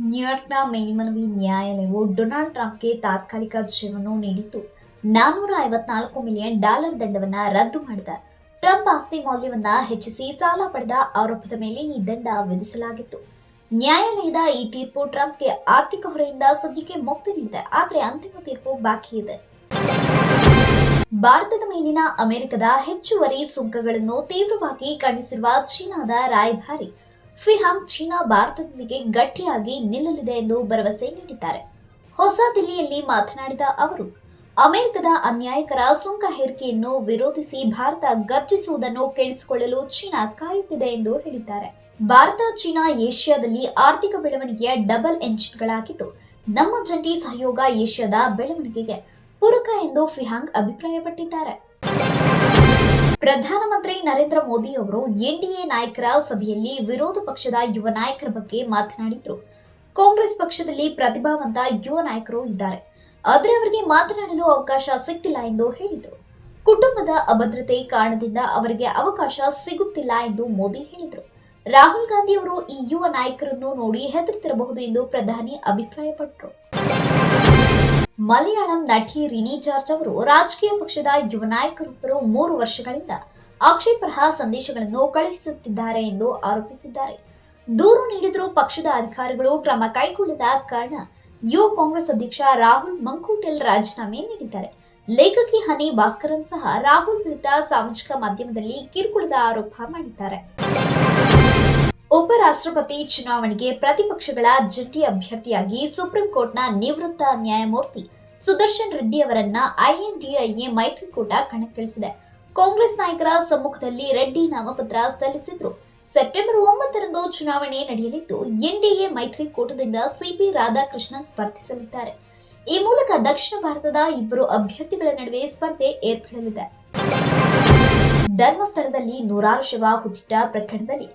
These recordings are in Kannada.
ನ್ಯೂಯಾರ್ಕ್ನ ಮೇಲ್ಮನವಿ ನ್ಯಾಯಾಲಯವು ಡೊನಾಲ್ಡ್ ಟ್ರಂಪ್ಗೆ ತಾತ್ಕಾಲಿಕ ಜೀವವನ್ನು ನೀಡಿದ್ದು $454 ಮಿಲಿಯನ್ ದಂಡವನ್ನು ರದ್ದು ಮಾಡಿದೆ. ಟ್ರಂಪ್ ಆಸ್ತಿ ಮೌಲ್ಯವನ್ನು ಹೆಚ್ಚಿಸಿ ಸಾಲ ಪಡೆದ ಆರೋಪದ ಮೇಲೆ ಈ ದಂಡ ವಿಧಿಸಲಾಗಿತ್ತು. ನ್ಯಾಯಾಲಯದ ಈ ತೀರ್ಪು ಟ್ರಂಪ್ಗೆ ಆರ್ಥಿಕ ಹೊರೆಯಿಂದ ಸದ್ಯಕ್ಕೆ ಮುಕ್ತಿ ನೀಡಿದೆ, ಆದರೆ ಅಂತಿಮ ತೀರ್ಪು ಬಾಕಿ ಇದೆ. ಭಾರತದ ಮೇಲಿನ ಅಮೆರಿಕದ ಹೆಚ್ಚುವರಿ ಸುಂಕಗಳನ್ನು ತೀವ್ರವಾಗಿ ಖಂಡಿಸಿರುವ ಚೀನಾದ ರಾಯಭಾರಿ ಫಿಹಾಂಗ್ ಚೀನಾ ಭಾರತದೊಂದಿಗೆ ಗಟ್ಟಿಯಾಗಿ ನಿಲ್ಲಲಿದೆ ಎಂದು ಭರವಸೆ ನೀಡಿದ್ದಾರೆ. ಹೊಸ ದಿಲ್ಲಿಯಲ್ಲಿ ಮಾತನಾಡಿದ ಅವರು, ಅಮೆರಿಕದ ಅನ್ಯಾಯಕರ ಸುಂಕ ಹೇರಿಕೆಯನ್ನು ವಿರೋಧಿಸಿ ಭಾರತ ಗರ್ಜಿಸುವುದನ್ನು ಕೇಳಿಸಿಕೊಳ್ಳಲು ಚೀನಾ ಕಾಯುತ್ತಿದೆ ಎಂದು ಹೇಳಿದ್ದಾರೆ. ಭಾರತ ಚೀನಾ ಏಷ್ಯಾದಲ್ಲಿ ಆರ್ಥಿಕ ಬೆಳವಣಿಗೆಯ ಡಬಲ್ ಎಂಜಿನ್ಗಳಾಗಿದ್ದು, ನಮ್ಮ ಜಂಟಿ ಸಹಯೋಗ ಏಷ್ಯಾದ ಬೆಳವಣಿಗೆಗೆ ಪೂರಕ ಎಂದು ಫಿಹಾಂಗ್ ಅಭಿಪ್ರಾಯಪಟ್ಟಿದ್ದಾರೆ. ಪ್ರಧಾನಮಂತ್ರಿ ನರೇಂದ್ರ ಮೋದಿ ಅವರು ಎನ್ಡಿಎ ನಾಯಕರ ಸಭೆಯಲ್ಲಿ ವಿರೋಧ ಪಕ್ಷದ ಯುವ ನಾಯಕರ ಬಗ್ಗೆ ಮಾತನಾಡಿದ್ರು. ಕಾಂಗ್ರೆಸ್ ಪಕ್ಷದಲ್ಲಿ ಪ್ರತಿಭಾವಂತ ಯುವ ನಾಯಕರು ಇದ್ದಾರೆ, ಆದರೆ ಅವರಿಗೆ ಮಾತನಾಡಲು ಅವಕಾಶ ಸಿಗ್ತಿಲ್ಲ ಎಂದು ಹೇಳಿದರು. ಕುಟುಂಬದ ಅಭದ್ರತೆ ಕಾರಣದಿಂದ ಅವರಿಗೆ ಅವಕಾಶ ಸಿಗುತ್ತಿಲ್ಲ ಎಂದು ಮೋದಿ ಹೇಳಿದರು. ರಾಹುಲ್ ಗಾಂಧಿ ಅವರು ಈ ಯುವ ನಾಯಕರನ್ನು ನೋಡಿ ಹೆದರುತ್ತಿರಬಹುದು ಎಂದು ಪ್ರಧಾನಿ ಅಭಿಪ್ರಾಯಪಟ್ಟರು. ಮಲಯಾಳಂ ನಟಿ ರಿನಿ ಜಾರ್ಜ್ ಅವರು ರಾಜಕೀಯ ಪಕ್ಷದ ಯುವ ನಾಯಕರೊಬ್ಬರು 3 ವರ್ಷಗಳಿಂದ ಆಕ್ಷೇಪಾರ್ಹ ಸಂದೇಶಗಳನ್ನು ಕಳುಹಿಸುತ್ತಿದ್ದಾರೆ ಎಂದು ಆರೋಪಿಸಿದ್ದಾರೆ. ದೂರು ನೀಡಿದರೂ ಪಕ್ಷದ ಅಧಿಕಾರಿಗಳು ಕ್ರಮ ಕೈಗೊಳ್ಳದ ಕಾರಣ ಯುವ ಕಾಂಗ್ರೆಸ್ ಅಧ್ಯಕ್ಷ ರಾಹುಲ್ ಮಂಕೂಟೆಲ್ ರಾಜೀನಾಮೆ ನೀಡಿದ್ದಾರೆ. ಲೇಖಕಿ ಹನಿ ಭಾಸ್ಕರನ್ ಸಹ ರಾಹುಲ್ ವಿರುದ್ಧ ಸಾಮಾಜಿಕ ಮಾಧ್ಯಮದಲ್ಲಿ ಕಿರುಕುಳದ ಆರೋಪ ಮಾಡಿದ್ದಾರೆ. ಉಪರಾಷ್ಟ್ರಪತಿ ಚುನಾವಣೆಗೆ ಪ್ರತಿಪಕ್ಷಗಳ ಜಂಟಿ ಅಭ್ಯರ್ಥಿಯಾಗಿ ಸುಪ್ರೀಂ ಕೋರ್ಟ್ನ ನಿವೃತ್ತ ನ್ಯಾಯಮೂರ್ತಿ ಸುದರ್ಶನ್ ರೆಡ್ಡಿ ಅವರನ್ನ ಐಎನ್ಡಿಎ ಮೈತ್ರಿಕೂಟ ಕಣಕ್ಕಿಳಿಸಿದೆ. ಕಾಂಗ್ರೆಸ್ ನಾಯಕರ ಸಮ್ಮುಖದಲ್ಲಿ ರೆಡ್ಡಿ ನಾಮಪತ್ರ ಸಲ್ಲಿಸಿದ್ರು. ಸೆಪ್ಟೆಂಬರ್ 9ರಂದು ಚುನಾವಣೆ ನಡೆಯಲಿದ್ದು, ಎನ್ಡಿಎ ಮೈತ್ರಿಕೂಟದಿಂದ ಸಿಪಿ ರಾಧಾಕೃಷ್ಣನ್ ಸ್ಪರ್ಧಿಸಲಿದ್ದಾರೆ. ಈ ಮೂಲಕ ದಕ್ಷಿಣ ಭಾರತದ ಇಬ್ಬರು ಅಭ್ಯರ್ಥಿಗಳ ನಡುವೆ ಸ್ಪರ್ಧೆ ಏರ್ಪಡಲಿದೆ. ಧರ್ಮಸ್ಥಳದಲ್ಲಿ ನೂರಾರು ಶವ ಹುಟ್ಟಿಟ್ಟ ಪ್ರಕರಣದಲ್ಲಿ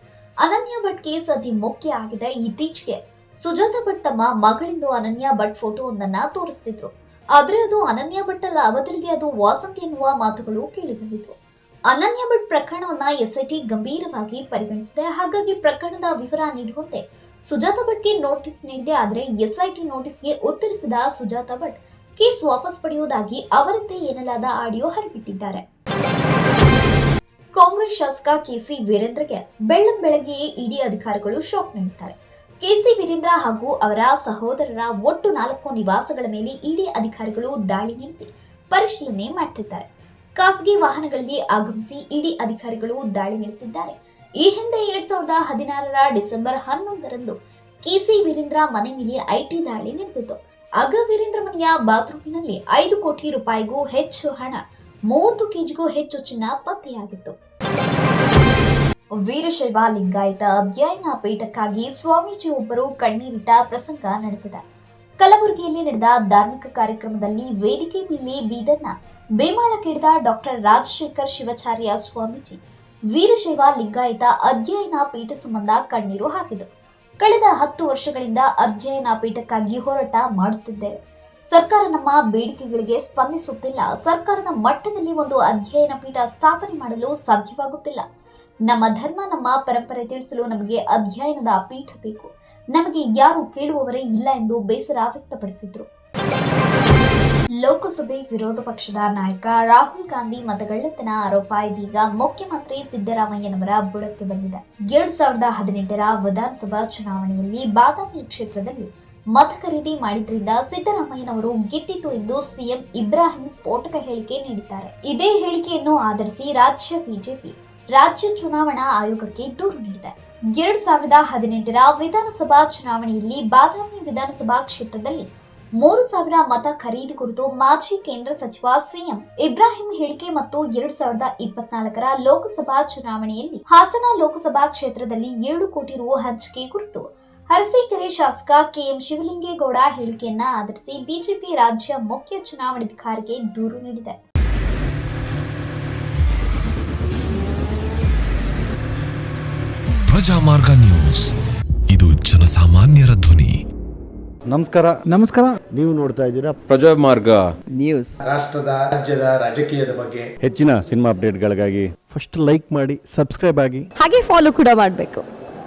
ಅನನ್ಯ ಭಟ್ ಕೇಸ್ ಅತಿ ಮುಖ್ಯ ಆಗಿದೆ. ಇತ್ತೀಚೆಗೆ ಸುಜಾತಾ ಭಟ್ ತಮ್ಮ ಮಗಳಿಂದು ಅನನ್ಯ ಭಟ್ ಫೋಟೋವೊಂದನ್ನ ತೋರಿಸುತ್ತಿದ್ರು. ಆದರೆ ಅದು ಅನನ್ಯ ಭಟ್ ಅಲ್ಲ, ಬದಲಿಗೆ ಅದು ವಾಸಂತಿ ಎನ್ನುವ ಮಾತುಗಳು ಕೇಳಿಬಂದಿದ್ವು. ಅನನ್ಯ ಭಟ್ ಪ್ರಕರಣವನ್ನ ಎಸ್ಐಟಿ ಗಂಭೀರವಾಗಿ ಪರಿಗಣಿಸಿದೆ. ಹಾಗಾಗಿ ಪ್ರಕರಣದ ವಿವರ ನೀಡುವಂತೆ ಸುಜಾತಾ ಭಟ್ಗೆ ನೋಟಿಸ್ ನೀಡಿದೆ. ಆದರೆ ಎಸ್ಐಟಿ ನೋಟಿಸ್ಗೆ ಉತ್ತರಿಸಿದ ಸುಜಾತಾ ಭಟ್ ಕೇಸ್ ವಾಪಸ್ ಪಡೆಯುವುದಾಗಿ ಅವರಂತೆ ಎನ್ನಲಾದ ಆಡಿಯೋ ಹೊರಬಿಟ್ಟಿದ್ದಾರೆ. ಕಾಂಗ್ರೆಸ್ ಶಾಸಕ ಕೆಸಿ ವೀರೇಂದ್ರಗೆ ಬೆಳ್ಳಂಬೆಳಗ್ಗೆಯೇ ಇಡಿ ಅಧಿಕಾರಿಗಳು ಶಾಕ್ ನೀಡಿದ್ದಾರೆ. ಕೆಸಿ ವೀರೇಂದ್ರ ಹಾಗೂ ಅವರ ಸಹೋದರರ ಒಟ್ಟು 4 ನಿವಾಸಗಳ ಮೇಲೆ ಇಡಿ ಅಧಿಕಾರಿಗಳು ದಾಳಿ ನಡೆಸಿ ಪರಿಶೀಲನೆ ಮಾಡುತ್ತಿದ್ದಾರೆ. ಖಾಸಗಿ ವಾಹನಗಳಲ್ಲಿ ಆಗಮಿಸಿ ಇಡಿ ಅಧಿಕಾರಿಗಳು ದಾಳಿ ನಡೆಸಿದ್ದಾರೆ. ಈ ಹಿಂದೆ 2016ರ ಡಿಸೆಂಬರ್ 11ರಂದು ಕೆಸಿ ವೀರೇಂದ್ರ ಮನೆ ಮೇಲೆ ಐಟಿ ದಾಳಿ ನಡೆದಿತ್ತು. ಆಗ ವೀರೇಂದ್ರ ಮನೆಯ ಬಾತ್ರೂಮಿನಲ್ಲಿ 5 ಕೋಟಿ ರೂಪಾಯಿಗೂ ಹೆಚ್ಚು ಹಣ, 30 ಕೆಜಿಗೂ ಹೆಚ್ಚು ಚಿನ್ನ ಪತ್ತೆಯಾಗಿತ್ತು. ವೀರಶೈವ ಲಿಂಗಾಯತ ಅಧ್ಯಯನ ಪೀಠಕ್ಕಾಗಿ ಸ್ವಾಮೀಜಿ ಒಬ್ಬರು ಕಣ್ಣೀರಿಟ್ಟ ಪ್ರಸಂಗ ನಡೆದಿದೆ. ಕಲಬುರಗಿಯಲ್ಲಿ ನಡೆದ ಧಾರ್ಮಿಕ ಕಾರ್ಯಕ್ರಮದಲ್ಲಿ ವೇದಿಕೆ ಮೇಲೆ ಬೀದರ್ನ ಬೇಮಾಳಕ್ಕಿಳಿದ ಡಾಕ್ಟರ್ ರಾಜಶೇಖರ್ ಶಿವಾಚಾರ್ಯ ಸ್ವಾಮೀಜಿ ವೀರಶೈವ ಲಿಂಗಾಯತ ಅಧ್ಯಯನ ಪೀಠ ಸಂಬಂಧ ಕಣ್ಣೀರು ಹಾಕಿದರು. ಕಳೆದ 10 ವರ್ಷಗಳಿಂದ ಅಧ್ಯಯನ ಪೀಠಕ್ಕಾಗಿ ಹೋರಾಟ ಮಾಡುತ್ತಿದ್ದೇವೆ. ಸರ್ಕಾರ ನಮ್ಮ ಬೇಡಿಕೆಗಳಿಗೆ ಸ್ಪಂದಿಸುತ್ತಿಲ್ಲ. ಸರ್ಕಾರದ ಮಟ್ಟದಲ್ಲಿ ಒಂದು ಅಧ್ಯಯನ ಪೀಠ ಸ್ಥಾಪನೆ ಮಾಡಲು ಸಾಧ್ಯವಾಗುತ್ತಿಲ್ಲ. ನಮ್ಮ ಧರ್ಮ, ನಮ್ಮ ಪರಂಪರೆ ತಿಳಿಸಲು ನಮಗೆ ಅಧ್ಯಯನದ ಪೀಠ ಬೇಕು. ನಮಗೆ ಯಾರು ಕೇಳುವವರೇ ಇಲ್ಲ ಎಂದು ಬೇಸರ ವ್ಯಕ್ತಪಡಿಸಿದರು. ಲೋಕಸಭೆ ವಿರೋಧ ಪಕ್ಷದ ನಾಯಕ ರಾಹುಲ್ ಗಾಂಧಿ ಮತಗಳ್ಳತನ ಆರೋಪ ಇದೀಗ ಮುಖ್ಯಮಂತ್ರಿ ಸಿದ್ದರಾಮಯ್ಯನವರ ಬುಡಕ್ಕೆ ಬಂದಿದೆ. 2018ರ ವಿಧಾನಸಭಾ ಚುನಾವಣೆಯಲ್ಲಿ ಬಾದಾಮಿ ಕ್ಷೇತ್ರದಲ್ಲಿ ಮತ ಖರೀದಿ ಮಾಡಿದ್ರಿಂದ ಸಿದ್ದರಾಮಯ್ಯನವರು ಗೆದ್ದಿತು ಎಂದು ಸಿಎಂ ಇಬ್ರಾಹಿಂ ಸ್ಫೋಟಕ ಹೇಳಿಕೆ ನೀಡಿದ್ದಾರೆ. ಇದೇ ಹೇಳಿಕೆಯನ್ನು ಆಧರಿಸಿ ರಾಜ್ಯ ಬಿಜೆಪಿ ರಾಜ್ಯ ಚುನಾವಣಾ ಆಯೋಗಕ್ಕೆ ದೂರು ನೀಡಿದೆ. 2018ರ ವಿಧಾನಸಭಾ ಚುನಾವಣೆಯಲ್ಲಿ ಬಾದಾಮಿ ವಿಧಾನಸಭಾ ಕ್ಷೇತ್ರದಲ್ಲಿ 3,000 ಮತ ಖರೀದಿ ಕುರಿತು ಮಾಜಿ ಕೇಂದ್ರ ಸಚಿವ ಸಿಎಂ ಇಬ್ರಾಹಿಂ ಹೇಳಿಕೆ ಮತ್ತು 2024ರ ಲೋಕಸಭಾ ಚುನಾವಣೆಯಲ್ಲಿ ಹಾಸನ ಲೋಕಸಭಾ ಕ್ಷೇತ್ರದಲ್ಲಿ 7 ಕೋಟಿ ರು ಹಂಚಿಕೆ ಕುರಿತು ಅರಸೀಕೆರೆ ಶಾಸಕ ಕೆಎಂ ಶಿವಲಿಂಗೇಗೌಡ ಹೇಳಿಕೆಯನ್ನ ಆಧರಿಸಿ ಬಿಜೆಪಿ ರಾಜ್ಯ ಮುಖ್ಯ ಚುನಾವಣಾಧಿಕಾರಿಗೆ ದೂರು ನೀಡಿದೆ. ಪ್ರಜಾಮಾರ್ಗ ನ್ಯೂಸ್, ಇದು ಜನಸಾಮಾನ್ಯರ ಧ್ವನಿ. ನಮಸ್ಕಾರ. ನೀವು ನೋಡ್ತಾ ಇದ್ದೀರಾ ಪ್ರಜಾಮಾರ್ಗ ನ್ಯೂಸ್. ರಾಷ್ಟ್ರದ ರಾಜ್ಯದ ರಾಜಕೀಯದ ಬಗ್ಗೆ ಹೆಚ್ಚಿನ ಸಿನಿಮಾ ಅಪ್ಡೇಟ್ಗಳಿಗಾಗಿ ಫಸ್ಟ್ ಲೈಕ್ ಮಾಡಿ, ಸಬ್ಸ್ಕ್ರೈಬ್ ಆಗಿ, ಹಾಗೆ ಫಾಲೋ ಕೂಡ ಮಾಡಬೇಕು.